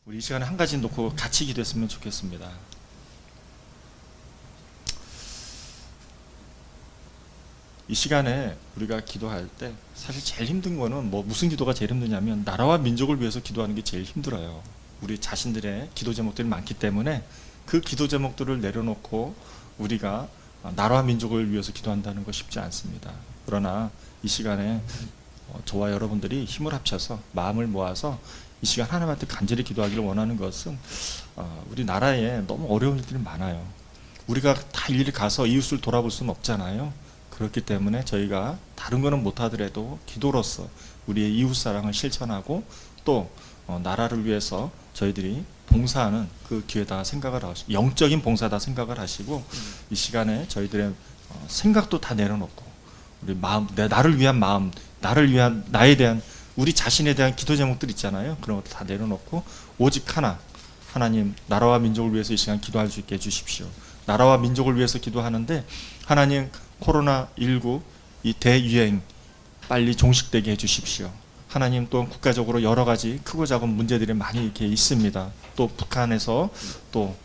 우리 이 시간에 한 가지 놓고 같이 기도했으면 좋겠습니다. 이 시간에 우리가 기도할 때 사실 제일 힘든 거는 무슨 기도가 제일 힘드냐면 나라와 민족을 위해서 기도하는 게 제일 힘들어요. 우리 자신들의 기도 제목들이 많기 때문에 그 기도 제목들을 내려놓고 우리가 나라와 민족을 위해서 기도한다는 거 쉽지 않습니다. 그러나 이 시간에 저와 여러분들이 힘을 합쳐서 마음을 모아서 이 시간 하나님한테 간절히 기도하기를 원하는 것은 우리 나라에 너무 어려운 일들이 많아요. 우리가 다 일일이 가서 이웃을 돌아볼 수는 없잖아요. 그렇기 때문에 저희가 다른 거는 못하더라도 기도로서 우리의 이웃 사랑을 실천하고 또 나라를 위해서 저희들이 봉사하는 그 기회다 생각을 하시고 영적인 봉사다 생각을 하시고 이 시간에 저희들의 생각도 다 내려놓고 우리 마음, 나를 위한 마음, 나를 위한 나에 대한 우리 자신에 대한 기도 제목들 있잖아요. 그런 것도 다 내려놓고 오직 하나, 하나님 나라와 민족을 위해서 이 시간 기도할 수 있게 해주십시오. 나라와 민족을 위해서 기도하는데 하나님 코로나19 이 대유행 빨리 종식되게 해주십시오. 하나님 또 국가적으로 여러 가지 크고 작은 문제들이 많이 이렇게 있습니다. 또 북한에서 또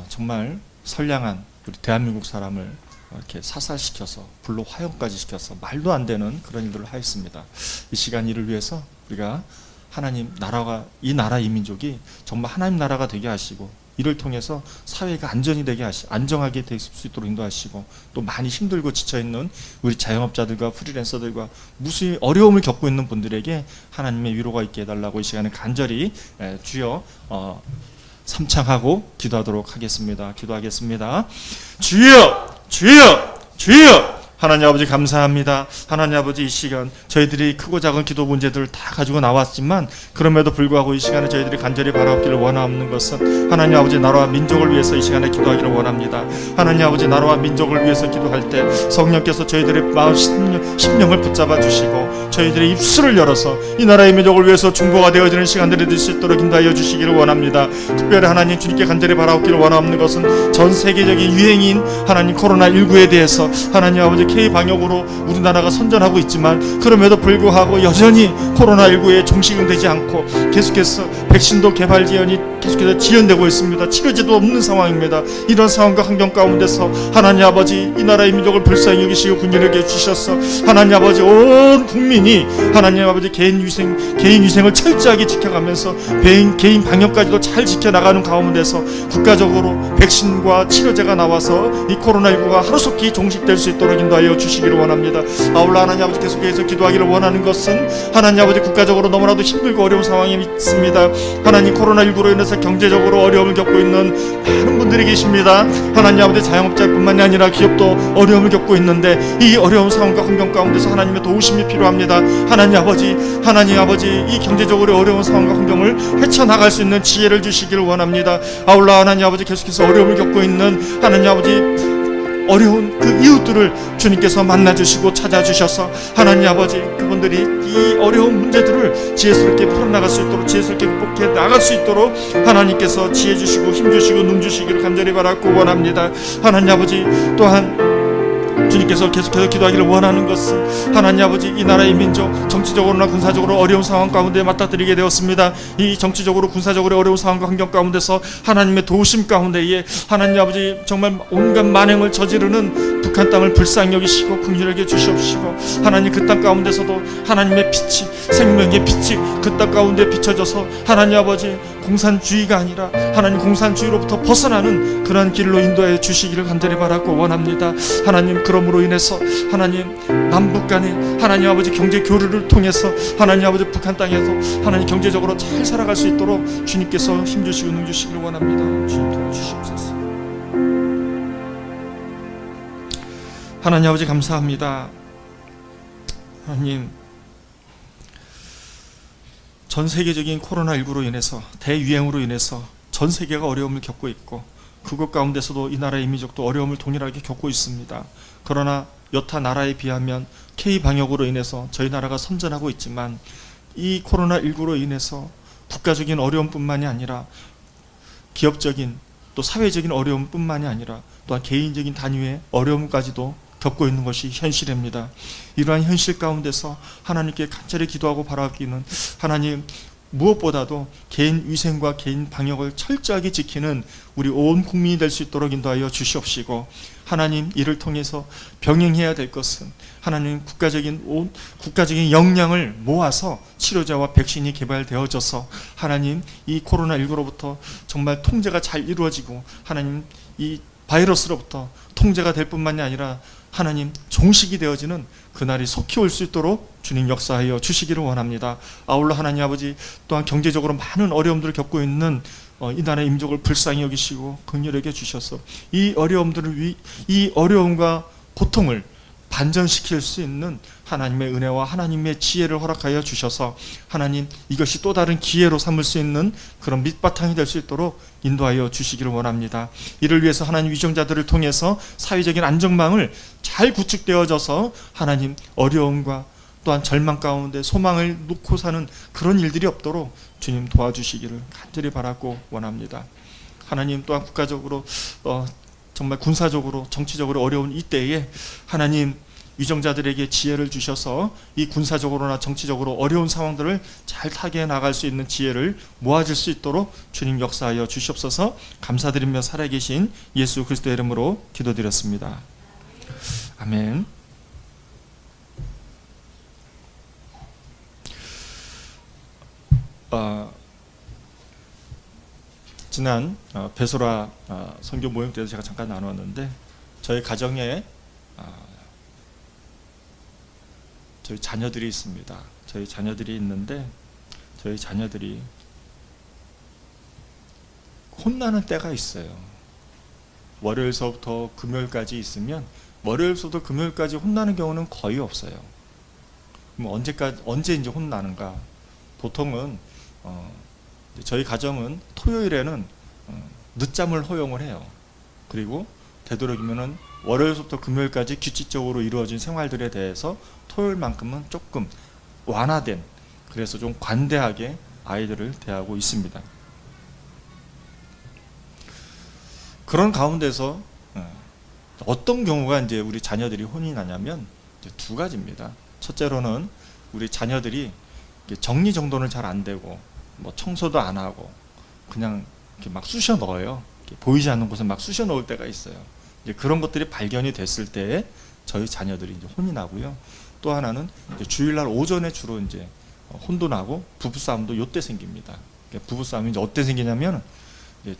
정말 선량한 우리 대한민국 사람을 이렇게 사살시켜서 불로 화형까지 시켜서 말도 안 되는 그런 일들을 하였습니다. 이 시간 일을 위해서 우리가 하나님 나라가 이 나라 이 민족이 정말 하나님 나라가 되게 하시고 이를 통해서 사회가 안전이 되게 안정하게 될 수 있도록 인도하시고 또 많이 힘들고 지쳐있는 우리 자영업자들과 프리랜서들과 무수히 어려움을 겪고 있는 분들에게 하나님의 위로가 있게 해달라고 이 시간에 간절히 주여 삼창하고 기도하도록 하겠습니다. 기도하겠습니다. 주여! 주여! 주여! 하나님 아버지 감사합니다. 하나님 아버지 이 시간 저희들이 크고 작은 기도 문제들을 다 가지고 나왔지만 그럼에도 불구하고 이 시간에 저희들이 간절히 바라옵기를 원하옵는 것은 하나님 아버지 나라와 민족을 위해서 이 시간에 기도하기를 원합니다. 하나님 아버지 나라와 민족을 위해서 기도할 때 성령께서 저희들의 마음 심령을 붙잡아 주시고 저희들의 입술을 열어서 이 나라의 민족을 위해서 중보가 되어지는 시간들이 될 수 있도록 인도하여 주시기를 원합니다. 특별히 하나님 주님께 간절히 바라옵기를 원하옵는 것은 전 세계적인 유행인 하나님 코로나19에 대해서 하나님 아버지 K방역으로 우리나라가 선전하고 있지만 그럼에도 불구하고 여전히 코로나19에 종식은 되지 않고 계속해서 백신도 개발 지연이 계속해서 지연되고 있습니다. 치료제도 없는 상황입니다. 이런 상황과 환경 가운데서 하나님 아버지 이 나라의 민족을 불쌍히 여기시고 군인에게 주셔서 하나님 아버지 온 국민이 하나님 아버지 개인 위생을 철저하게 지켜가면서 개인 방역까지도 잘 지켜나가는 가운데서 국가적으로 백신과 치료제가 나와서 이 코로나19가 하루속히 종식될 수 있도록 인도하여 주시기를 원합니다. 아울러 하나님 아버지 계속해서 기도하기를 원하는 것은 하나님 아버지 국가적으로 너무나도 힘들고 어려운 상황이 있습니다. 하나님 코로나19로 인해서 경제적으로 어려움을 겪고 있는 많은 분들이 계십니다. 하나님 아버지 자영업자뿐만이 아니라 기업도 어려움을 겪고 있는데 이 어려운 상황과 환경 가운데서 하나님의 도우심이 필요합니다. 하나님 아버지 이 경제적으로 어려운 상황과 환경을 헤쳐나갈 수 있는 지혜를 주시기를 원합니다. 아울러 하나님 아버지 계속해서 어려움을 겪고 있는 하나님 아버지 어려운 그 이웃들을 주님께서 만나주시고 찾아주셔서 하나님 아버지 그분들이 이 어려운 문제들을 지혜스럽게 풀어나갈 수 있도록 지혜스럽게 극복해 나갈 수 있도록 하나님께서 지혜 주시고 힘 주시고 능 주시기를 간절히 바라고 원합니다. 하나님 아버지 또한 주님께서 계속해서 기도하기를 원하는 것은 하나님 아버지 이 나라의 민족 정치적으로나 군사적으로 어려운 상황 가운데 맞닥뜨리게 되었습니다. 이 정치적으로 군사적으로 어려운 상황과 환경 가운데서 하나님의 도우심 가운데에 하나님 아버지 정말 온갖 만행을 저지르는 북한 땅을 불쌍히 여기시고 긍휼하게 주시옵시고 하나님 그 땅 가운데서도 하나님의 빛이 생명의 빛이 그 땅 가운데 비춰져서 하나님 아버지 공산주의가 아니라 하나님 공산주의로부터 벗어나는 그러한 길로 인도해 주시기를 간절히 바라고 원합니다. 하나님 그러므로 인해서 하나님 남북 간에 하나님 아버지 경제 교류를 통해서 하나님 아버지 북한 땅에서 하나님 경제적으로 잘 살아갈 수 있도록 주님께서 힘주시고 능주시기를 원합니다. 주님 도와주시옵소서. 하나님 아버지 감사합니다. 하나님 전 세계적인 코로나19로 인해서 대유행으로 인해서 전 세계가 어려움을 겪고 있고 그것 가운데서도 이 나라의 민족도 어려움을 동일하게 겪고 있습니다. 그러나 여타 나라에 비하면 K방역으로 인해서 저희 나라가 선전하고 있지만 이 코로나19로 인해서 국가적인 어려움뿐만이 아니라 기업적인 또 사회적인 어려움뿐만이 아니라 또한 개인적인 단위의 어려움까지도 겪고 있는 것이 현실입니다. 이러한 현실 가운데서 하나님께 간절히 기도하고 바라기는 하나님 무엇보다도 개인 위생과 개인 방역을 철저하게 지키는 우리 온 국민이 될 수 있도록 인도하여 주시옵시고, 하나님, 이를 통해서 병행해야 될 것은 하나님 국가적인 역량을 모아서 치료제와 백신이 개발되어져서 하나님, 이 코로나19로부터 정말 통제가 잘 이루어지고 하나님, 이 바이러스로부터 통제가 될 뿐만이 아니라 하나님, 종식이 되어지는 그날이 속히 올 수 있도록 주님 역사하여 주시기를 원합니다. 아울러 하나님 아버지, 또한 경제적으로 많은 어려움들을 겪고 있는 이 나라의 민족을 불쌍히 여기시고 긍휼하게 주셔서 이 어려움과 고통을 반전시킬 수 있는 하나님의 은혜와 하나님의 지혜를 허락하여 주셔서 하나님, 이것이 또 다른 기회로 삼을 수 있는 그런 밑바탕이 될 수 있도록 인도하여 주시기를 원합니다. 이를 위해서 하나님, 위정자들을 통해서 사회적인 안전망을 잘 구축되어져서 하나님, 어려움과 또한 절망 가운데 소망을 놓고 사는 그런 일들이 없도록 주님 도와주시기를 간절히 바라고 원합니다. 하나님, 또한 국가적으로 정말 군사적으로 정치적으로 어려운 이때에 하나님, 위정자들에게 지혜를 주셔서 이 군사적으로나 정치적으로 어려운 상황들을 잘 타개해 나갈 수 있는 지혜를 모아질 수 있도록 주님 역사하여 주시옵소서. 감사드리며 살아계신 예수 그리스도의 이름으로 기도드렸습니다. 아멘. 지난 베소라 선교 모임 때도 제가 잠깐 나누었는데, 저희 가정에 저희 자녀들이 있습니다. 저희 자녀들이 있는데, 저희 자녀들이 혼나는 때가 있어요. 월요일서부터 금요일까지 있으면 월요일서부터 금요일까지 혼나는 경우는 거의 없어요. 그럼 언제 이제 혼나는가? 보통은 저희 가정은 토요일에는 늦잠을 허용을 해요. 그리고 되도록이면은 월요일부터 금요일까지 규칙적으로 이루어진 생활들에 대해서 토요일만큼은 조금 완화된, 그래서 좀 관대하게 아이들을 대하고 있습니다. 그런 가운데서 어떤 경우가 이제 우리 자녀들이 혼이 나냐면 이제 두 가지입니다. 첫째로는 우리 자녀들이 정리정돈을 잘 안 되고 뭐 청소도 안 하고 그냥 이렇게 막 쑤셔 넣어요. 보이지 않는 곳에 막 쑤셔 넣을 때가 있어요. 이제 그런 것들이 발견이 됐을 때 저희 자녀들이 이제 혼이 나고요. 또 하나는 이제 주일날 오전에 주로 이제 혼도 나고 부부싸움도 요때 생깁니다. 부부싸움이 이제 어때 생기냐면, 이제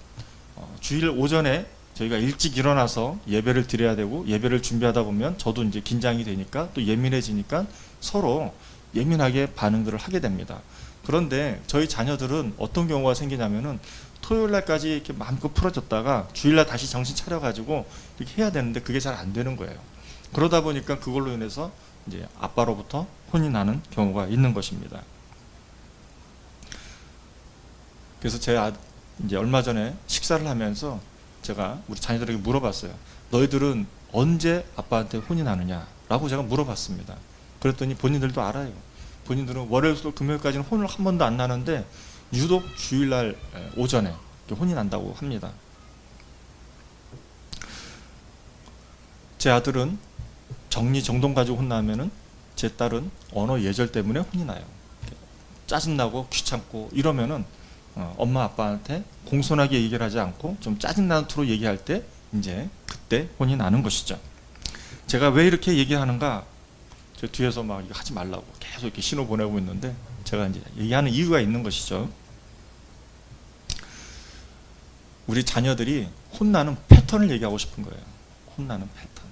주일 오전에 저희가 일찍 일어나서 예배를 드려야 되고, 예배를 준비하다 보면 저도 이제 긴장이 되니까 또 예민해지니까 서로 예민하게 반응들을 하게 됩니다. 그런데 저희 자녀들은 어떤 경우가 생기냐면은 토요일날까지 이렇게 마음껏 풀어졌다가 주일날 다시 정신 차려가지고 이렇게 해야 되는데 그게 잘 안 되는 거예요. 그러다 보니까 그걸로 인해서 이제 아빠로부터 혼이 나는 경우가 있는 것입니다. 그래서 제가 이제 얼마 전에 식사를 하면서 제가 우리 자녀들에게 물어봤어요. 너희들은 언제 아빠한테 혼이 나느냐라고 제가 물어봤습니다. 그랬더니 본인들도 알아요. 본인들은 월요일부터 금요일까지는 혼을 한 번도 안 나는데 유독 주일날 오전에 혼이 난다고 합니다. 제 아들은 정리정돈 가지고 혼나면은 제 딸은 언어 예절 때문에 혼이 나요. 짜증나고 귀찮고 이러면은 엄마 아빠한테 공손하게 얘기를 하지 않고 좀 짜증나는 투로 얘기할 때 이제 그때 혼이 나는 것이죠. 제가 왜 이렇게 얘기하는가? 저 뒤에서 막 이거 하지 말라고 계속 이렇게 신호 보내고 있는데 제가 이제 얘기하는 이유가 있는 것이죠. 우리 자녀들이 혼나는 패턴을 얘기하고 싶은 거예요. 혼나는 패턴.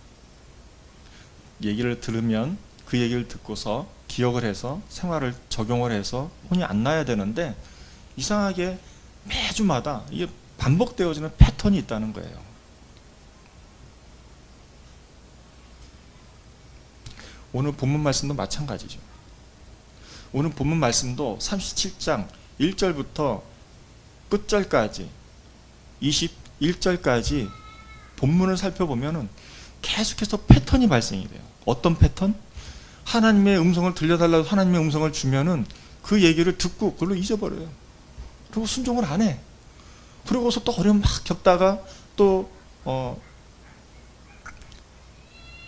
얘기를 들으면 그 얘기를 듣고서 기억을 해서 생활을 적용을 해서 혼이 안 나야 되는데 이상하게 매주마다 이게 반복되어지는 패턴이 있다는 거예요. 오늘 본문 말씀도 마찬가지죠. 오늘 본문 말씀도 37장 1절부터 끝절까지 21절까지 본문을 살펴보면은 계속해서 패턴이 발생이 돼요. 어떤 패턴? 하나님의 음성을 들려달라고 하나님의 음성을 주면은 그 얘기를 듣고 그걸로 잊어버려요. 그리고 순종을 안 해. 그러고서 또 어려움 막 겪다가 또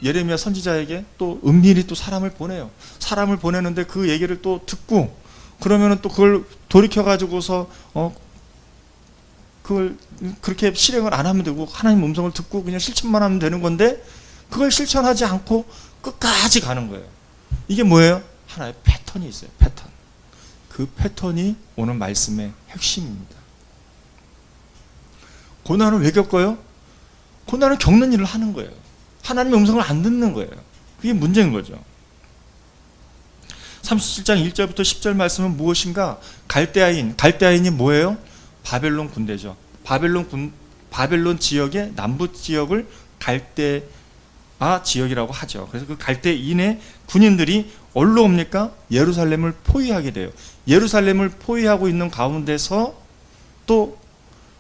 예레미야 선지자에게 또 은밀히 또 사람을 보내요. 사람을 보내는데 그 얘기를 또 듣고 그러면은 또 그걸 돌이켜 가지고서 그걸 그렇게 실행을 안 하면 되고 하나님 음성을 듣고 그냥 실천만 하면 되는 건데 그걸 실천하지 않고 끝까지 가는 거예요. 이게 뭐예요? 하나의 패턴이 있어요. 패턴. 그 패턴이 오늘 말씀의 핵심입니다. 고난을 왜 겪어요? 고난을 겪는 일을 하는 거예요. 하나님의 음성을 안 듣는 거예요. 그게 문제인 거죠. 37장 1절부터 10절 말씀은 무엇인가? 갈대아인이 뭐예요? 바벨론 군대죠. 바벨론 지역의 남부 지역을 갈대아 지역이라고 하죠. 그래서 그 갈대인의 군인들이 어디로 옵니까? 예루살렘을 포위하게 돼요. 예루살렘을 포위하고 있는 가운데서 또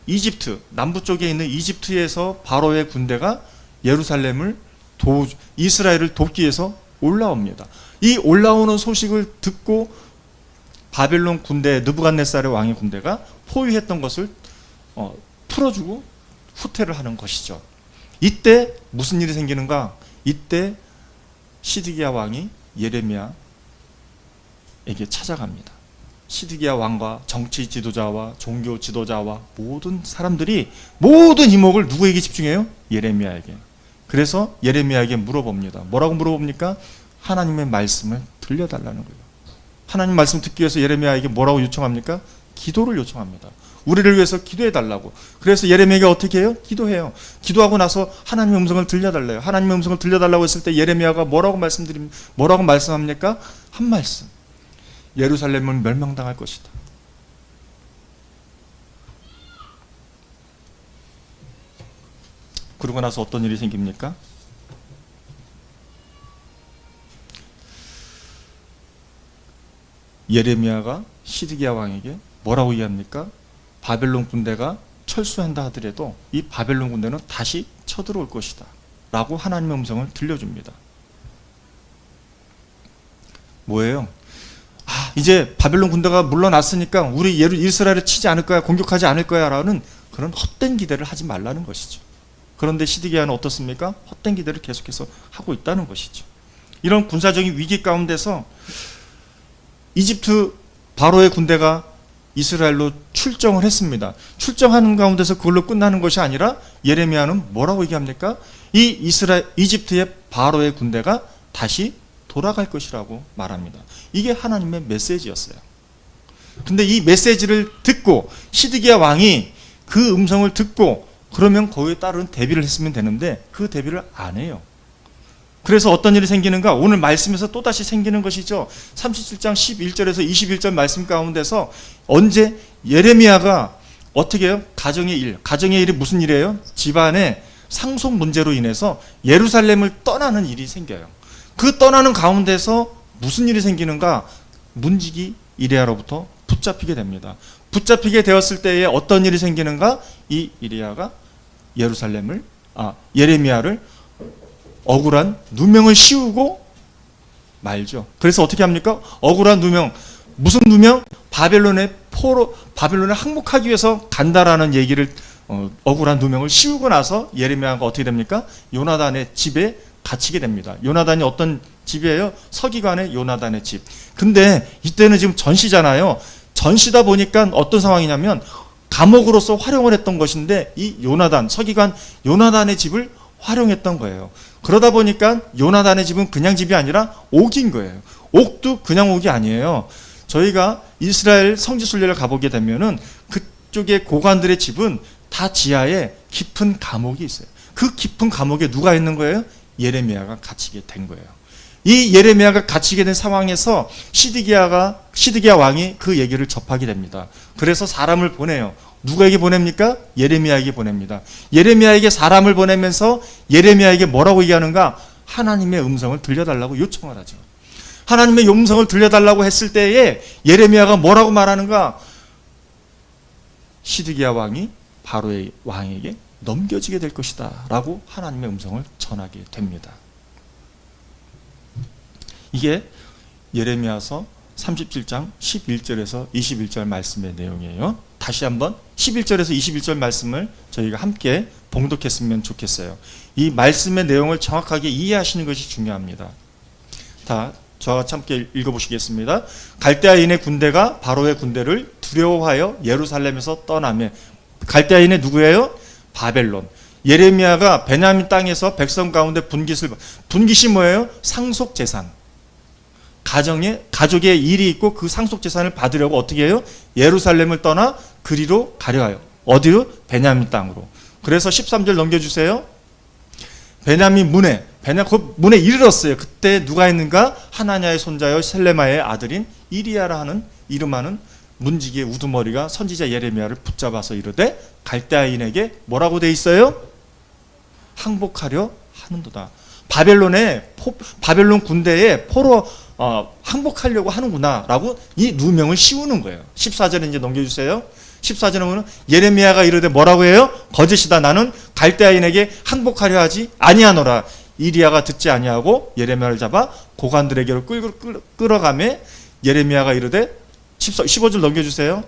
이집트, 남부 쪽에 있는 이집트에서 바로의 군대가 예루살렘을 이스라엘을 돕기 위해서 올라옵니다. 이 올라오는 소식을 듣고 바벨론 군대, 느부갓네살의 왕의 군대가 포위했던 것을 풀어주고 후퇴를 하는 것이죠. 이때 무슨 일이 생기는가? 이때 시드기야 왕이 예레미야에게 찾아갑니다. 시드기야 왕과 정치 지도자와 종교 지도자와 모든 사람들이 모든 이목을 누구에게 집중해요? 예레미야에게. 그래서 예레미야에게 물어봅니다. 뭐라고 물어봅니까? 하나님의 말씀을 들려달라는 거예요. 하나님 말씀 듣기 위해서 예레미야에게 뭐라고 요청합니까? 기도를 요청합니다. 우리를 위해서 기도해달라고. 그래서 예레미야가 어떻게 해요? 기도해요. 기도하고 나서 하나님의 음성을 들려달래요. 하나님의 음성을 들려달라고 했을 때 예레미야가 뭐라고 말씀합니까? 한 말씀. 예루살렘은 멸망당할 것이다. 그러고 나서 어떤 일이 생깁니까? 예레미야가 시드기야 왕에게 뭐라고 얘기합니까? 바벨론 군대가 철수한다 하더라도 이 바벨론 군대는 다시 쳐들어올 것이다 라고 하나님의 음성을 들려줍니다. 뭐예요? 이제 바벨론 군대가 물러났으니까 우리 이스라엘을 치지 않을 거야, 공격하지 않을 거야 라는 그런 헛된 기대를 하지 말라는 것이죠. 그런데 시드기야는 어떻습니까? 헛된 기대를 계속해서 하고 있다는 것이죠. 이런 군사적인 위기 가운데서 이집트 바로의 군대가 이스라엘로 출정을 했습니다. 출정하는 가운데서 그걸로 끝나는 것이 아니라 예레미야는 뭐라고 얘기합니까? 이집트의 바로의 군대가 다시 돌아갈 것이라고 말합니다. 이게 하나님의 메시지였어요. 근데 이 메시지를 듣고 시드기야 왕이 그 음성을 듣고 그러면 거기에 따른 대비를 했으면 되는데 그 대비를 안 해요. 그래서 어떤 일이 생기는가? 오늘 말씀에서 또다시 생기는 것이죠. 37장 11절에서 21절 말씀 가운데서 언제 예레미야가 어떻게 해요? 가정의 일이 무슨 일이에요? 집안의 상속 문제로 인해서 예루살렘을 떠나는 일이 생겨요. 그 떠나는 가운데서 무슨 일이 생기는가? 문지기 이레야로부터 붙잡히게 됩니다. 붙잡히게 되었을 때에 어떤 일이 생기는가? 이 이레야가 예레미야를 억울한 누명을 씌우고 말죠. 그래서 어떻게 합니까? 억울한 누명, 무슨 누명? 바벨론에 항복하기 위해서 간다라는 얘기를 억울한 누명을 씌우고 나서 예레미야가 어떻게 됩니까? 요나단의 집에 갇히게 됩니다. 요나단이 어떤 집이에요? 서기관의 요나단의 집. 근데 이때는 지금 전시잖아요. 전시다 보니까 어떤 상황이냐면 감옥으로서 활용을 했던 것인데 이 서기관 요나단의 집을 활용했던 거예요. 그러다 보니까 요나단의 집은 그냥 집이 아니라 옥인 거예요. 옥도 그냥 옥이 아니에요. 저희가 이스라엘 성지순례를 가보게 되면은 그쪽의 고관들의 집은 다 지하에 깊은 감옥이 있어요. 그 깊은 감옥에 누가 있는 거예요? 예레미야가 갇히게 된 거예요. 이 예레미야가 갇히게 된 상황에서 시드기야 왕이 그 얘기를 접하게 됩니다. 그래서 사람을 보내요. 누구에게 보냅니까? 예레미야에게 보냅니다. 예레미야에게 사람을 보내면서 예레미야에게 뭐라고 얘기하는가? 하나님의 음성을 들려달라고 요청을 하죠. 하나님의 음성을 들려달라고 했을 때에 예레미야가 뭐라고 말하는가? 시드기야 왕이 바로의 왕에게 넘겨지게 될 것이다 라고 하나님의 음성을 전하게 됩니다. 이게 예레미야서 37장 11절에서 21절 말씀의 내용이에요. 다시 한번 11절에서 21절 말씀을 저희가 함께 봉독했으면 좋겠어요. 이 말씀의 내용을 정확하게 이해하시는 것이 중요합니다. 저와 같이 함께 읽어보시겠습니다. 갈대아인의 군대가 바로의 군대를 두려워하여 예루살렘에서 떠나며, 갈대아인의 누구예요? 바벨론. 예레미야가 베냐민 땅에서 백성 가운데 분깃이 뭐예요? 상속재산. 가족의 일이 있고 그 상속재산을 받으려고 어떻게 해요? 예루살렘을 떠나 그리로 가려요. 어디로? 베냐민 땅으로. 그래서 13절 넘겨주세요. 베냐민 문에, 그 문에 이르렀어요. 그때 누가 있는가? 하나냐의 손자여 셀레마의 아들인 이리야라 하는 이름하는 문지기의 우두머리가 선지자 예레미야를 붙잡아서 이르되 갈대아인에게 뭐라고 돼 있어요? 항복하려 하는도다. 바벨론 군대에 포로 항복하려고 하는구나 라고 이 누명을 씌우는 거예요. 14절에 이제 넘겨주세요. 14절에 보면 예레미야가 이르되 뭐라고 해요? 거짓이다. 나는 갈대아인에게 항복하려 하지 아니하노라. 이리야가 듣지 아니하고 예레미야를 잡아 고관들에게로 끌어가매 예레미야가 이르되 15절 넘겨주세요.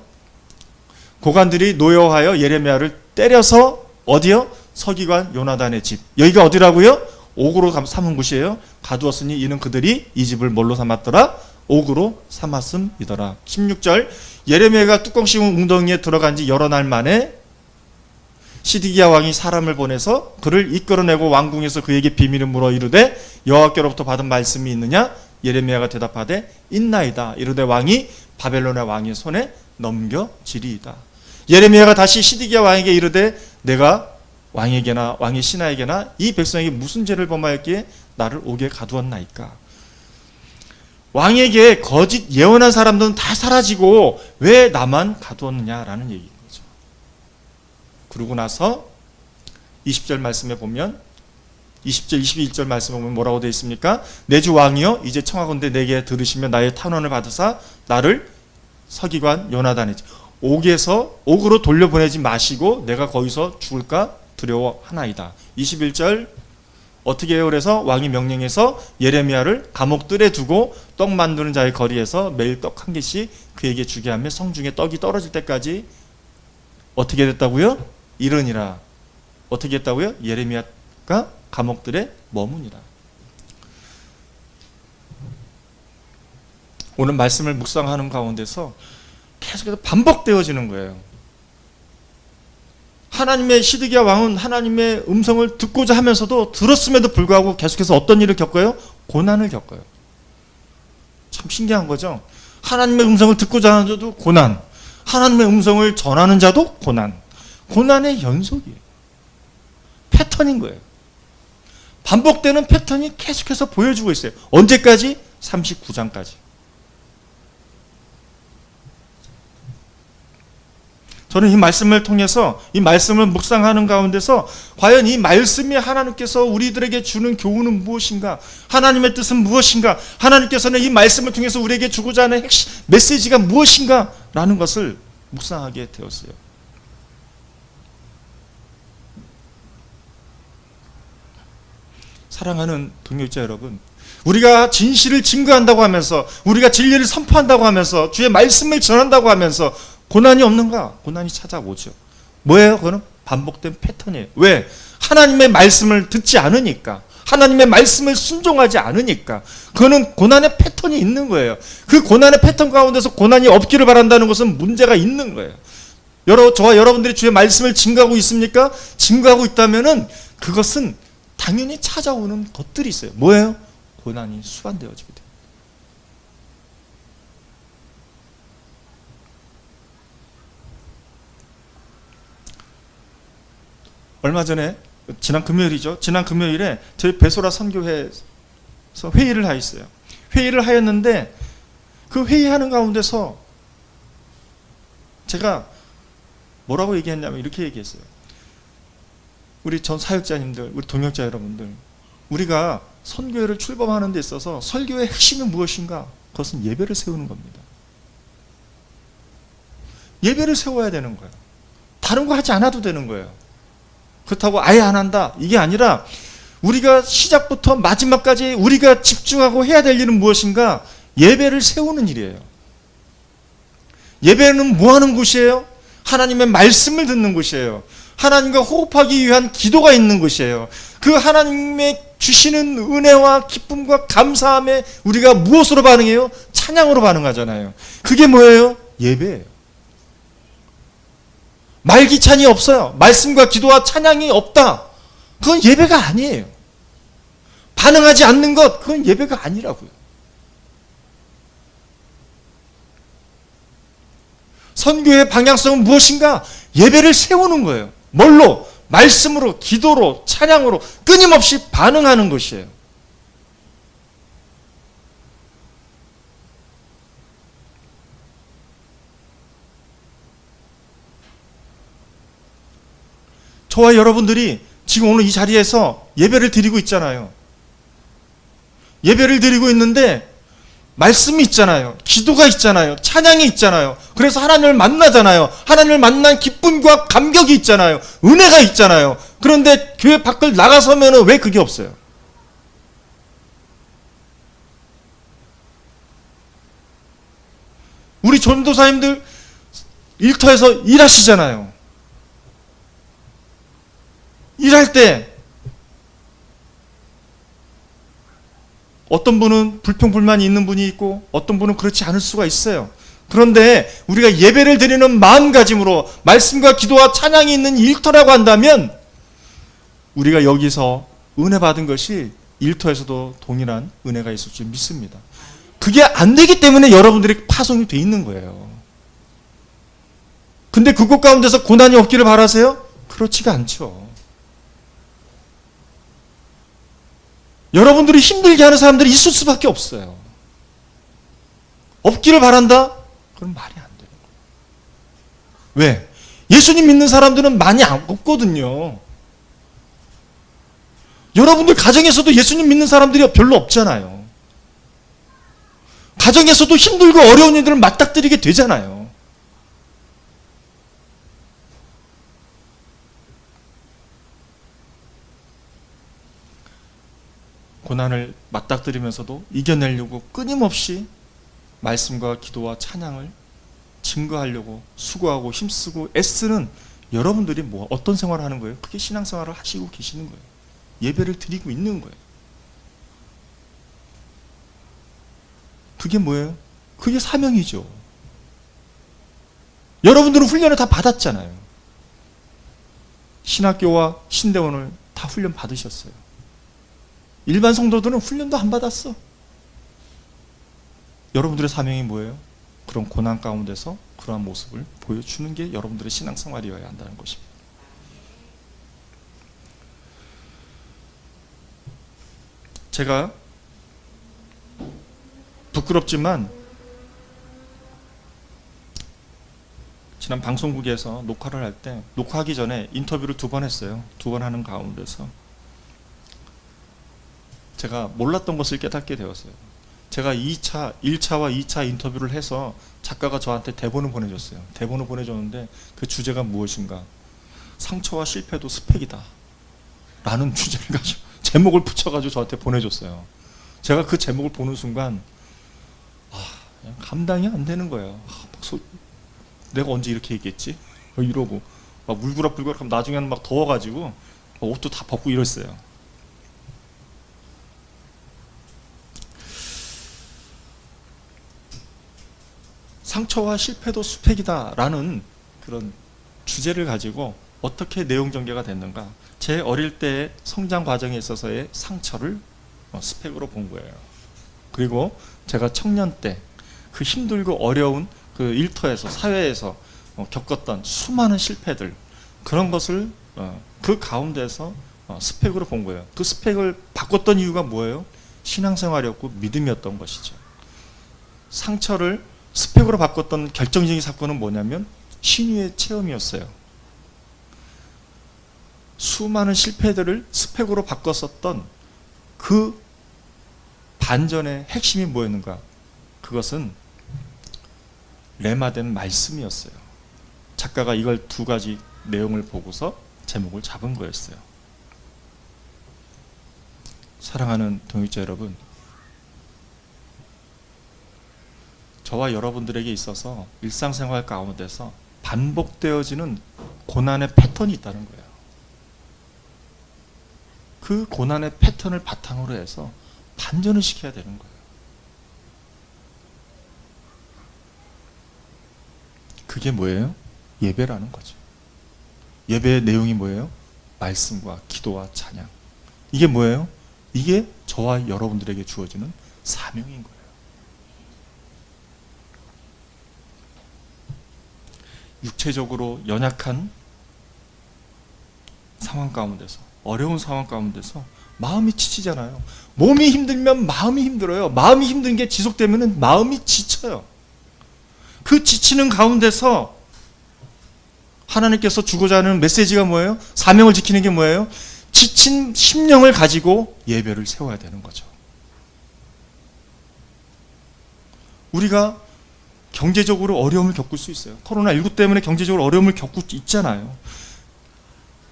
고관들이 노여워하여 예레미야를 때려서 어디요? 서기관 요나단의 집. 여기가 어디라고요? 옥으로 삼은 곳이에요. 가두었으니 이는 그들이 이 집을 뭘로 삼았더라? 옥으로 삼았음이더라. 16절 예레미야가 뚜껑 씌운 웅덩이에 들어간 지 여러 날 만에 시드기야 왕이 사람을 보내서 그를 이끌어내고 왕궁에서 그에게 비밀을 물어 이르되 여호와께로부터 받은 말씀이 있느냐? 예레미야가 대답하되 있나이다. 이르되 왕이 바벨론의 왕의 손에 넘겨지리이다. 예레미야가 다시 시드기야 왕에게 이르되 내가 왕에게나 왕의 신하에게나 이 백성에게 무슨 죄를 범하였기에 나를 옥에 가두었나이까? 왕에게 거짓 예언한 사람들은 다 사라지고 왜 나만 가두었느냐라는 얘기인 거죠. 그러고 나서 20절 말씀에 보면 20절 21절 말씀에 보면 뭐라고 되어 있습니까? 내 주 왕이여 이제 청하건대 내게 들으시며 나의 탄원을 받으사 나를 서기관 요나단의 옥으로 돌려보내지 마시고 내가 거기서 죽을까 두려워하나이다. 21절 어떻게 해요? 그래서 왕이 명령해서 예레미야를 감옥들에 두고 떡 만드는 자의 거리에서 매일 떡 한 개씩 그에게 주게 하며 성중에 떡이 떨어질 때까지 어떻게 됐다고요? 이르니라. 어떻게 했다고요? 예레미야가 감옥들에 머무니라. 오늘 말씀을 묵상하는 가운데서 계속해서 반복되어지는 거예요. 하나님의 시드기야 왕은 하나님의 음성을 듣고자 하면서도 들었음에도 불구하고 계속해서 어떤 일을 겪어요? 고난을 겪어요. 참 신기한 거죠. 하나님의 음성을 듣고자 하는 자도 고난, 하나님의 음성을 전하는 자도 고난. 고난의 연속이에요. 패턴인 거예요. 반복되는 패턴이 계속해서 보여주고 있어요. 언제까지? 39장까지. 저는 이 말씀을 통해서 이 말씀을 묵상하는 가운데서 과연 이 말씀이 하나님께서 우리들에게 주는 교훈은 무엇인가? 하나님의 뜻은 무엇인가? 하나님께서는 이 말씀을 통해서 우리에게 주고자 하는 핵심 메시지가 무엇인가? 라는 것을 묵상하게 되었어요. 사랑하는 동역자 여러분, 우리가 진실을 증거한다고 하면서 우리가 진리를 선포한다고 하면서 주의 말씀을 전한다고 하면서 고난이 없는가? 고난이 찾아오죠. 뭐예요? 그거는 반복된 패턴이에요. 왜? 하나님의 말씀을 듣지 않으니까, 하나님의 말씀을 순종하지 않으니까 그거는 고난의 패턴이 있는 거예요. 그 고난의 패턴 가운데서 고난이 없기를 바란다는 것은 문제가 있는 거예요. 저와 여러분들이 주의 말씀을 증거하고 있습니까? 증거하고 있다면은 그것은 당연히 찾아오는 것들이 있어요. 뭐예요? 고난이 수반되어지게 돼요. 얼마 전에 지난 금요일이죠. 지난 금요일에 저희 베소라 선교회에서 회의를 하였어요. 회의를 하였는데 그 회의하는 가운데서 제가 뭐라고 얘기했냐면 이렇게 얘기했어요. 우리 전 사역자님들, 우리 동역자 여러분들, 우리가 선교회를 출범하는 데 있어서 설교의 핵심은 무엇인가? 그것은 예배를 세우는 겁니다. 예배를 세워야 되는 거예요. 다른 거 하지 않아도 되는 거예요. 그렇다고 아예 안 한다, 이게 아니라 우리가 시작부터 마지막까지 우리가 집중하고 해야 될 일은 무엇인가? 예배를 세우는 일이에요. 예배는 뭐 하는 곳이에요? 하나님의 말씀을 듣는 곳이에요. 하나님과 호흡하기 위한 기도가 있는 곳이에요. 그 하나님의 주시는 은혜와 기쁨과 감사함에 우리가 무엇으로 반응해요? 찬양으로 반응하잖아요. 그게 뭐예요? 예배예요. 말기찬이 없어요. 말씀과 기도와 찬양이 없다. 그건 예배가 아니에요. 반응하지 않는 것, 그건 예배가 아니라고요. 선교의 방향성은 무엇인가? 예배를 세우는 거예요. 뭘로? 말씀으로, 기도로, 찬양으로 끊임없이 반응하는 것이에요. 저와 여러분들이 지금 오늘 이 자리에서 예배를 드리고 있잖아요. 예배를 드리고 있는데 말씀이 있잖아요. 기도가 있잖아요. 찬양이 있잖아요. 그래서 하나님을 만나잖아요. 하나님을 만난 기쁨과 감격이 있잖아요. 은혜가 있잖아요. 그런데 교회 밖을 나가서면 왜 그게 없어요? 우리 전도사님들 일터에서 일하시잖아요. 일할 때 어떤 분은 불평불만이 있는 분이 있고 어떤 분은 그렇지 않을 수가 있어요. 그런데 우리가 예배를 드리는 마음가짐으로 말씀과 기도와 찬양이 있는 일터라고 한다면 우리가 여기서 은혜 받은 것이 일터에서도 동일한 은혜가 있을 줄 믿습니다. 그게 안 되기 때문에 여러분들이 파송이 돼 있는 거예요. 근데 그곳 가운데서 고난이 없기를 바라세요? 그렇지가 않죠. 여러분들이 힘들게 하는 사람들이 있을 수밖에 없어요. 없기를 바란다? 그럼 말이 안 돼요. 왜? 예수님 믿는 사람들은 많이 없거든요. 여러분들 가정에서도 예수님 믿는 사람들이 별로 없잖아요. 가정에서도 힘들고 어려운 일들을 맞닥뜨리게 되잖아요. 고난을 맞닥뜨리면서도 이겨내려고 끊임없이 말씀과 기도와 찬양을 증거하려고 수고하고 힘쓰고 애쓰는 여러분들이 어떤 생활을 하는 거예요? 그게 신앙생활을 하시고 계시는 거예요. 예배를 드리고 있는 거예요. 그게 뭐예요? 그게 사명이죠. 여러분들은 훈련을 다 받았잖아요. 신학교와 신대원을 다 훈련 받으셨어요. 일반 성도들은 훈련도 안 받았어. 여러분들의 사명이 뭐예요? 그런 고난 가운데서 그러한 모습을 보여주는 게 여러분들의 신앙생활이어야 한다는 것입니다. 제가 부끄럽지만 지난 방송국에서 녹화를 할 때 녹화하기 전에 인터뷰를 2번 했어요. 2번 하는 가운데서 제가 몰랐던 것을 깨닫게 되었어요. 제가 1차와 2차 인터뷰를 해서 작가가 저한테 대본을 보내줬어요. 대본을 보내줬는데 그 주제가 무엇인가? 상처와 실패도 스펙이다 라는 주제를 가지고 제목을 붙여가지고 저한테 보내줬어요. 제가 그 제목을 보는 순간 그냥 감당이 안 되는 거예요. 내가 언제 이렇게 얘기했지? 이러고 막 울그락불그락 하면 나중에는 막 더워가지고 옷도 다 벗고 이랬어요. 상처와 실패도 스펙이다 라는 그런 주제를 가지고 어떻게 내용 전개가 됐는가? 제 어릴 때의 성장 과정에 있어서의 상처를 스펙으로 본 거예요. 그리고 제가 청년 때 그 힘들고 어려운 그 일터에서 사회에서 겪었던 수많은 실패들, 그런 것을 그 가운데서 스펙으로 본 거예요. 그 스펙을 바꿨던 이유가 뭐예요? 신앙생활이었고 믿음이었던 것이죠. 상처를 스펙으로 바꿨던 결정적인 사건은 뭐냐면 신유의 체험이었어요. 수많은 실패들을 스펙으로 바꿨었던 그 반전의 핵심이 뭐였는가? 그것은 레마된 말씀이었어요. 작가가 이걸 2가지 내용을 보고서 제목을 잡은 거였어요. 사랑하는 동역자 여러분, 저와 여러분들에게 있어서 일상생활 가운데서 반복되어지는 고난의 패턴이 있다는 거예요. 그 고난의 패턴을 바탕으로 해서 반전을 시켜야 되는 거예요. 그게 뭐예요? 예배라는 거죠. 예배의 내용이 뭐예요? 말씀과 기도와 찬양. 이게 뭐예요? 이게 저와 여러분들에게 주어지는 사명인 거예요. 육체적으로 연약한 상황 가운데서, 어려운 상황 가운데서 마음이 지치잖아요. 몸이 힘들면 마음이 힘들어요. 마음이 힘든 게 지속되면 마음이 지쳐요. 그 지치는 가운데서 하나님께서 주고자 하는 메시지가 뭐예요? 사명을 지키는 게 뭐예요? 지친 심령을 가지고 예배를 세워야 되는 거죠. 우리가 경제적으로 어려움을 겪을 수 있어요. 코로나19 때문에 경제적으로 어려움을 겪고 있잖아요.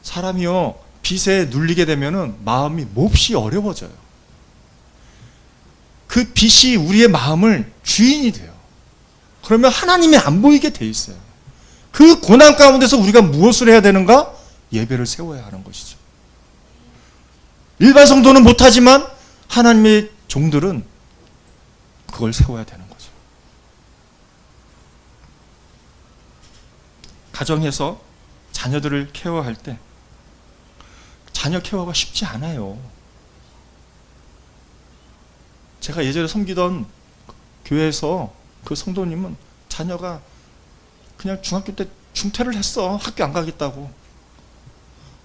사람이요, 빚에 눌리게 되면은 마음이 몹시 어려워져요. 그 빚이 우리의 마음을 주인이 돼요. 그러면 하나님이 안 보이게 돼 있어요. 그 고난 가운데서 우리가 무엇을 해야 되는가? 예배를 세워야 하는 것이죠. 일반 성도는 못하지만 하나님의 종들은 그걸 세워야 되는 거죠. 가정에서 자녀들을 케어할 때 자녀 케어가 쉽지 않아요. 제가 예전에 섬기던 교회에서 그 성도님은 자녀가 그냥 중학교 때 중퇴를 했어. 학교 안 가겠다고.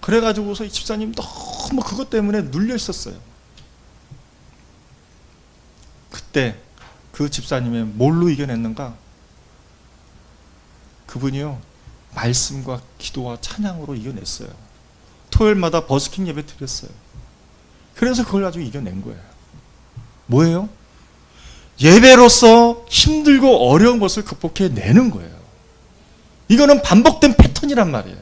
그래가지고서 이 집사님 너무 그것 때문에 눌려 있었어요. 그때 그 집사님이 뭘로 이겨냈는가? 그분이요, 말씀과 기도와 찬양으로 이겨냈어요. 토요일마다 버스킹 예배 드렸어요. 그래서 그걸 가지고 이겨낸 거예요. 뭐예요? 예배로서 힘들고 어려운 것을 극복해내는 거예요. 이거는 반복된 패턴이란 말이에요.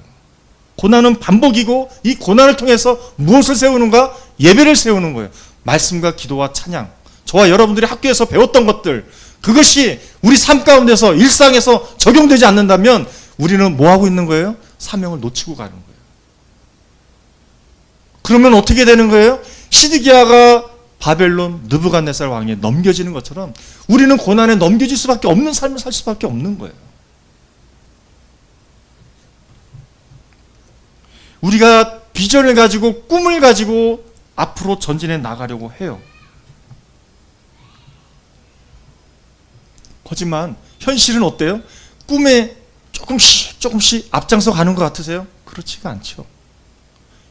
고난은 반복이고 이 고난을 통해서 무엇을 세우는가? 예배를 세우는 거예요. 말씀과 기도와 찬양. 저와 여러분들이 학교에서 배웠던 것들, 그것이 우리 삶 가운데서 일상에서 적용되지 않는다면 우리는 뭐 하고 있는 거예요? 사명을 놓치고 가는 거예요. 그러면 어떻게 되는 거예요? 시드기야가 바벨론 느부갓네살 왕에 넘겨지는 것처럼 우리는 고난에 넘겨질 수밖에 없는 삶을 살 수밖에 없는 거예요. 우리가 비전을 가지고 꿈을 가지고 앞으로 전진해 나가려고 해요. 하지만 현실은 어때요? 꿈에 조금씩 앞장서 가는 것 같으세요? 그렇지가 않죠.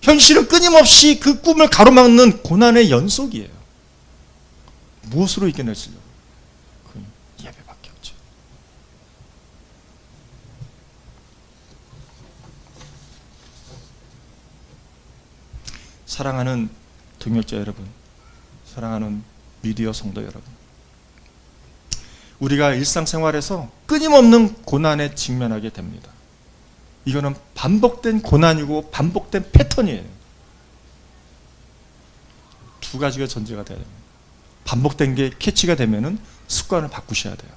현실은 끊임없이 그 꿈을 가로막는 고난의 연속이에요. 무엇으로 이겨내시려고? 그 예배밖에 없죠. 사랑하는 동역자 여러분, 사랑하는 미디어 성도 여러분, 우리가 일상생활에서 끊임없는 고난에 직면하게 됩니다. 이거는 반복된 고난이고 반복된 패턴이에요. 두 가지가 전제가 돼야 됩니다. 반복된 게 캐치가 되면은 습관을 바꾸셔야 돼요.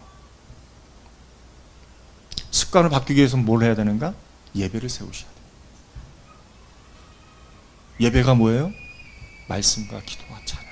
습관을 바꾸기 위해서는 뭘 해야 되는가? 예배를 세우셔야 돼요. 예배가 뭐예요? 말씀과 기도와 찬양.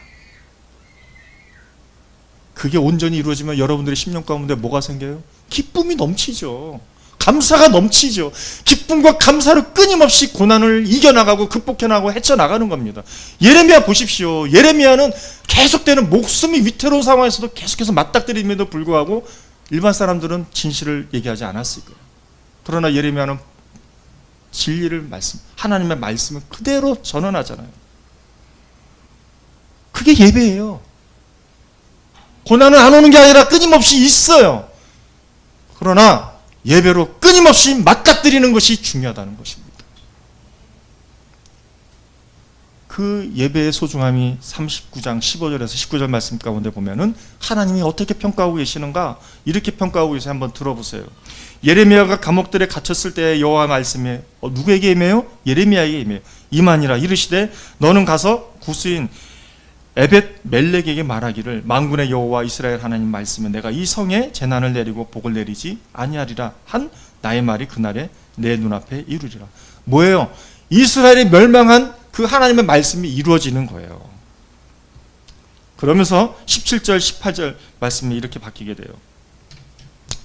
그게 온전히 이루어지면 여러분들의 심령 가운데 뭐가 생겨요? 기쁨이 넘치죠. 감사가 넘치죠. 기쁨과 감사로 끊임없이 고난을 이겨나가고 극복해나가고 헤쳐나가는 겁니다. 예레미야 보십시오. 예레미야는 계속되는 목숨이 위태로운 상황에서도 계속해서 맞닥뜨림에도 불구하고 일반 사람들은 진실을 얘기하지 않았을 거예요. 그러나 예레미야는 진리를 하나님의 말씀을 그대로 전언하잖아요. 그게 예배예요. 고난은 안 오는 게 아니라 끊임없이 있어요. 그러나 예배로 끊임없이 맞닥뜨리는 것이 중요하다는 것입니다. 그 예배의 소중함이 39장 15절에서 19절 말씀 가운데 보면은 하나님이 어떻게 평가하고 계시는가? 이렇게 평가하고 계세요. 한번 들어보세요. 예레미야가 감옥들에 갇혔을 때 여호와 말씀에 누구에게 임해요? 예레미야에게 임해요. 이만이라 이르시되 너는 가서 구스인 에벳 멜렉에게 말하기를 만군의 여호와 이스라엘 하나님 말씀에 내가 이 성에 재난을 내리고 복을 내리지 아니하리라 한 나의 말이 그날에 내 눈앞에 이루리라. 뭐예요? 이스라엘이 멸망한 그 하나님의 말씀이 이루어지는 거예요. 그러면서 17절 18절 말씀이 이렇게 바뀌게 돼요.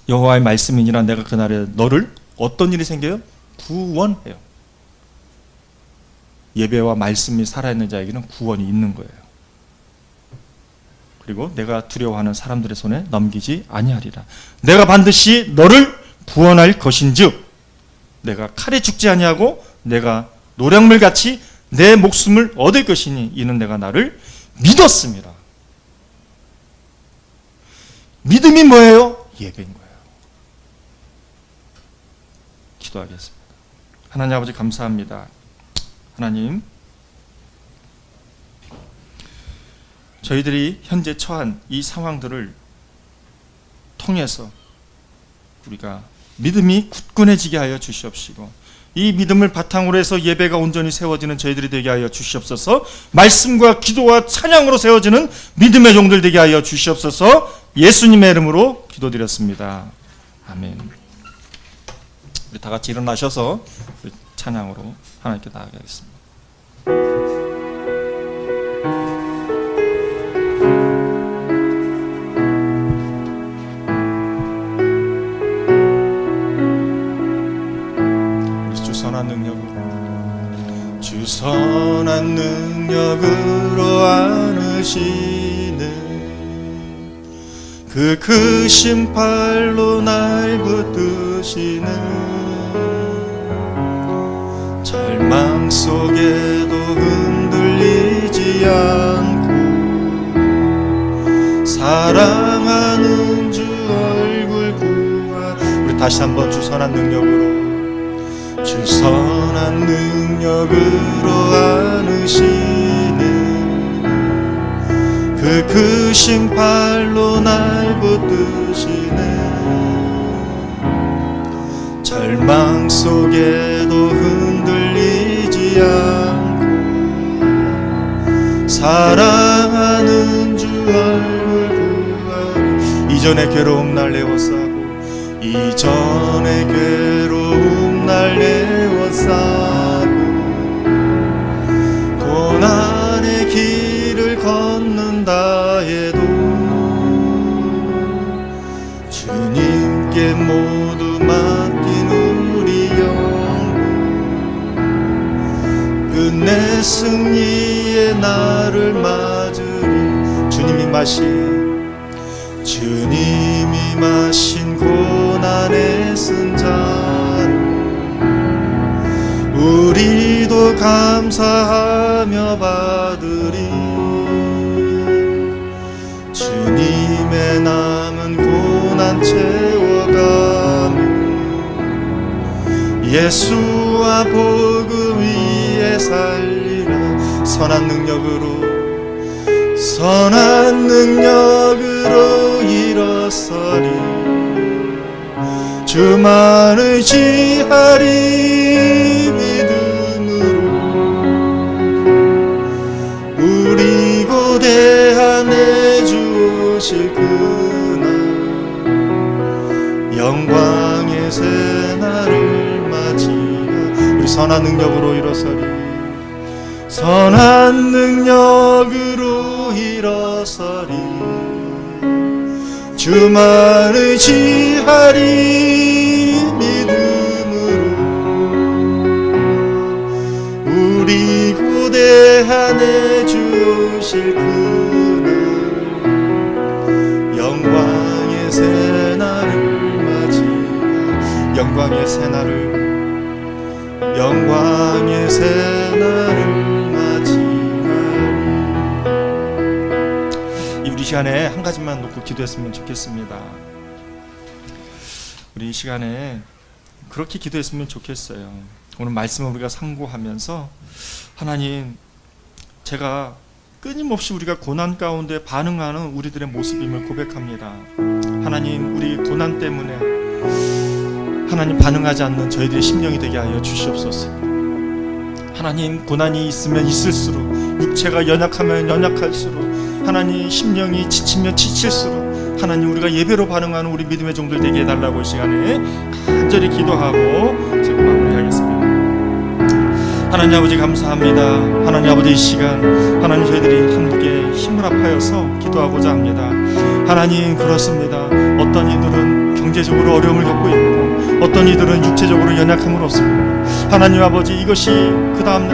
여호와의 말씀이니라 내가 그날에 너를 어떤 일이 생겨요? 구원해요. 예배와 말씀이 살아있는 자에게는 구원이 있는 거예요. 그리고 내가 두려워하는 사람들의 손에 넘기지 아니하리라. 내가 반드시 너를 구원할 것인즉 내가 칼에 죽지 아니하고 내가 노량물같이 내 목숨을 얻을 것이니 이는 내가 나를 믿었습니다. 믿음이 뭐예요? 예배인 거예요. 기도하겠습니다. 하나님 아버지 감사합니다. 하나님, 저희들이 현재 처한 이 상황들을 통해서 우리가 믿음이 굳건해지게 하여 주시옵시고 이 믿음을 바탕으로 해서 예배가 온전히 세워지는 저희들이 되게 하여 주시옵소서. 말씀과 기도와 찬양으로 세워지는 믿음의 종들 되게 하여 주시옵소서. 예수님의 이름으로 기도드렸습니다. 아멘. 우리 다 같이 일어나셔서 찬양으로 하나님께 나아가겠습니다. 주 선한 능력으로 안으시는 그 크신 팔로 날 붙드시는 절망 속에도 흔들리지 않고 사랑하는 주 얼굴 구하. 우리 다시 한번 주 선한 능력으로 주 선한 능력으로 안으시는 그 크신 팔로 날 붙드시는 절망 속에도 흔들리지 않고 사랑하는 주 얼굴 구하리. 이전의 괴로움 날 내워싸고 이전의 괴로움 날 내워싸고 고난의 길을 걷는다 해도 주님께 모두 맡긴 우리 영혼 끝내 승리의 날을 맞으리. 주님이 마신 고난에 쓴 잔을 우리도 감사하며 받으리. 주님의 남은 고난 채워가며 예수와 복음 위에 살리라. 선한 능력으로 일어서리. 주만 의지하리. 믿음으로 우리 고대한 내주 오실 그날 영광의 새날을 맞이하. 우리 선한 능력으로 일어서리. 선한 능력으로 일어서리. 주만 의지하리. 믿음으로 우리 고대한 내주 오실 그날 영광의 새날을 맞이하. 영광의 새날을 우리 시간에 한 가지만 놓고 기도했으면 좋겠습니다. 우리 이 시간에 그렇게 기도했으면 좋겠어요. 오늘 말씀을 우리가 상고하면서 하나님, 제가 끊임없이 우리가 고난 가운데 반응하는 우리들의 모습임을 고백합니다. 하나님, 우리 고난 때문에 하나님 반응하지 않는 저희들의 심령이 되게 하여 주시옵소서. 하나님, 고난이 있으면 있을수록, 육체가 연약하면 연약할수록, 하나님 심령이 지치면 지칠수록 하나님 우리가 예배로 반응하는 우리 믿음의 종들 되게 해달라고 이 시간에 간절히 기도하고 지금 마무리하겠습니다. 하나님 하나님 아버지 감사합니다. 하나님 아버지 이 시간 하나님 저희들이 함께 힘을 합하여서 기도하고자 합니다. 하나님 그렇습니다. 어떤 이들은 경제적으로 어려움을 겪고 있고 어떤 이들은 육체적으로 연약함을 얻습니다. 하나님 아버지 이것이 그 다음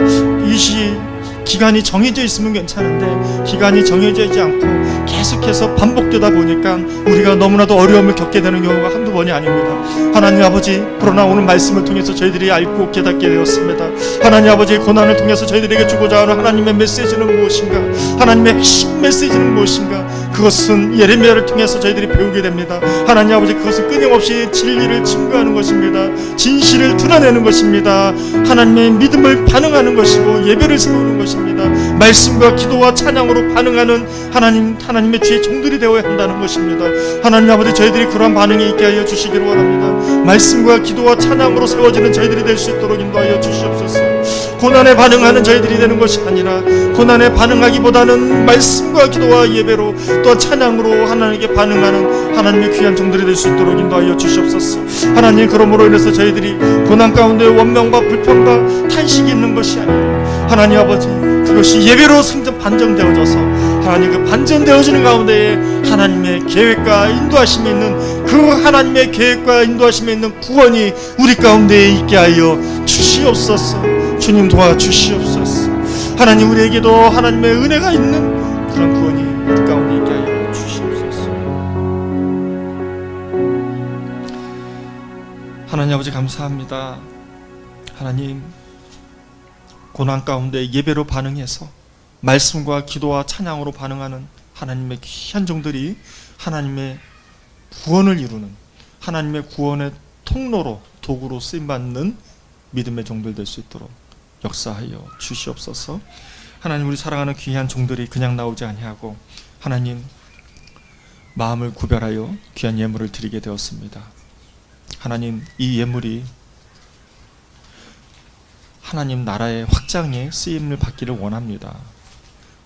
기간이 정해져 있으면 괜찮은데 기간이 정해져 있지 않고 계속해서 반복되다 보니까 우리가 너무나도 어려움을 겪게 되는 경우가 한두 번이 아닙니다. 하나님 아버지 그러나 오늘 말씀을 통해서 저희들이 알고 깨닫게 되었습니다. 하나님 아버지 고난을 통해서 저희들에게 주고자 하는 하나님의 메시지는 무엇인가, 하나님의 핵심 메시지는 무엇인가, 그것은 예레미야를 통해서 저희들이 배우게 됩니다. 하나님 아버지 그것은 끊임없이 진리를 증거하는 것입니다. 진실을 드러내는 것입니다. 하나님의 믿음을 반응하는 것이고 예배를 세우는 것입니다. 말씀과 기도와 찬양으로 반응하는 하나님의 주의 종들이 되어야 한다는 것입니다. 하나님 아버지 저희들이 그러한 반응이 있게 하여 주시기를 원합니다. 말씀과 기도와 찬양으로 세워지는 저희들이 될 수 있도록 인도하여 주시옵소서. 고난에 반응하는 저희들이 되는 것이 아니라 고난에 반응하기보다는 말씀과 기도와 예배로 또한 찬양으로 하나님께 반응하는 하나님의 귀한 종들이 될 수 있도록 인도하여 주시옵소서. 하나님 그러므로 인해서 저희들이 고난 가운데 원망과 불평과 탄식이 있는 것이 아니라 하나님 아버지 그것이 예배로 반전되어져서 하나님 그 반전되어지는 가운데에 하나님의 계획과 인도하심이 있는 그 하나님의 계획과 인도하심이 있는 구원이 우리 가운데에 있게 하여 주시옵소서. 주님 도와주시옵소서. 하나님 우리에게도 하나님의 은혜가 있는 그런 구원이 우리 가운데 있게 하여 주시옵소서. 하나님 아버지 감사합니다. 하나님 고난 가운데 예배로 반응해서 말씀과 기도와 찬양으로 반응하는 하나님의 귀한 종들이 하나님의 구원을 이루는 하나님의 구원의 통로로 도구로 쓰임받는 믿음의 종들 될 수 있도록 역사하여 주시옵소서. 하나님 우리 사랑하는 귀한 종들이 그냥 나오지 아니하고 하나님 마음을 구별하여 귀한 예물을 드리게 되었습니다. 하나님 이 예물이 하나님 나라의 확장에 쓰임을 받기를 원합니다.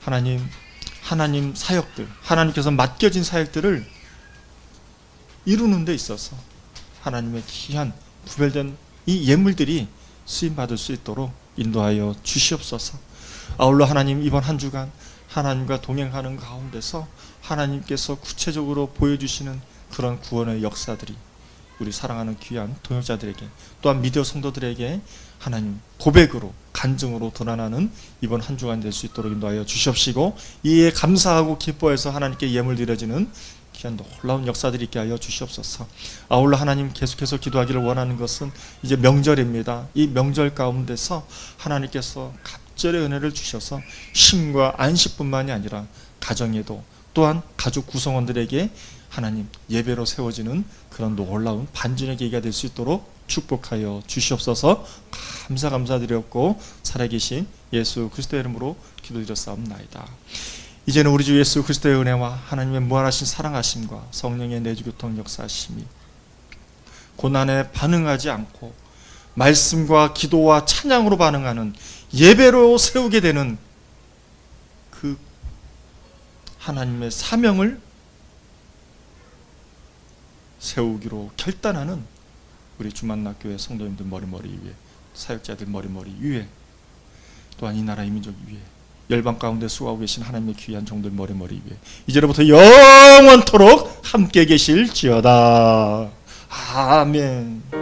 하나님 사역들, 하나님께서 맡겨진 사역들을 이루는 데 있어서 하나님의 귀한 구별된 이 예물들이 쓰임받을 수 있도록 인도하여 주시옵소서. 아울러 하나님 이번 한 주간 하나님과 동행하는 가운데서 하나님께서 구체적으로 보여주시는 그런 구원의 역사들이 우리 사랑하는 귀한 동역자들에게 또한 미디어 성도들에게 하나님 고백으로 간증으로 드러나는 이번 한 주간 될 수 있도록 인도하여 주시옵시고 이에 감사하고 기뻐해서 하나님께 예물 드려지는 귀한 놀라운 역사들이 있게 하여 주시옵소서. 아울러 하나님 계속해서 기도하기를 원하는 것은 이제 명절입니다. 이 명절 가운데서 하나님께서 갑절의 은혜를 주셔서 쉼과 안식뿐만이 아니라 가정에도 또한 가족 구성원들에게 하나님 예배로 세워지는 그런 놀라운 반전의 계기가 될 수 있도록 축복하여 주시옵소서. 감사드렸고 살아계신 예수 그리스도의 이름으로 기도드렸사옵나이다. 이제는 우리 주 예수 그리스도의 은혜와 하나님의 무한하신 사랑하심과 성령의 내주교통 역사하심이 고난에 반응하지 않고 말씀과 기도와 찬양으로 반응하는 예배로 세우게 되는 그 하나님의 사명을 세우기로 결단하는 우리 주만나교회 성도님들 머리머리 위에 사역자들 머리머리 위에 또한 이 나라 이민족 위에 열방 가운데 수고하고 계신 하나님의 귀한 종들 머리머리 위에 이제로부터 영원토록 함께 계실지어다. 아멘.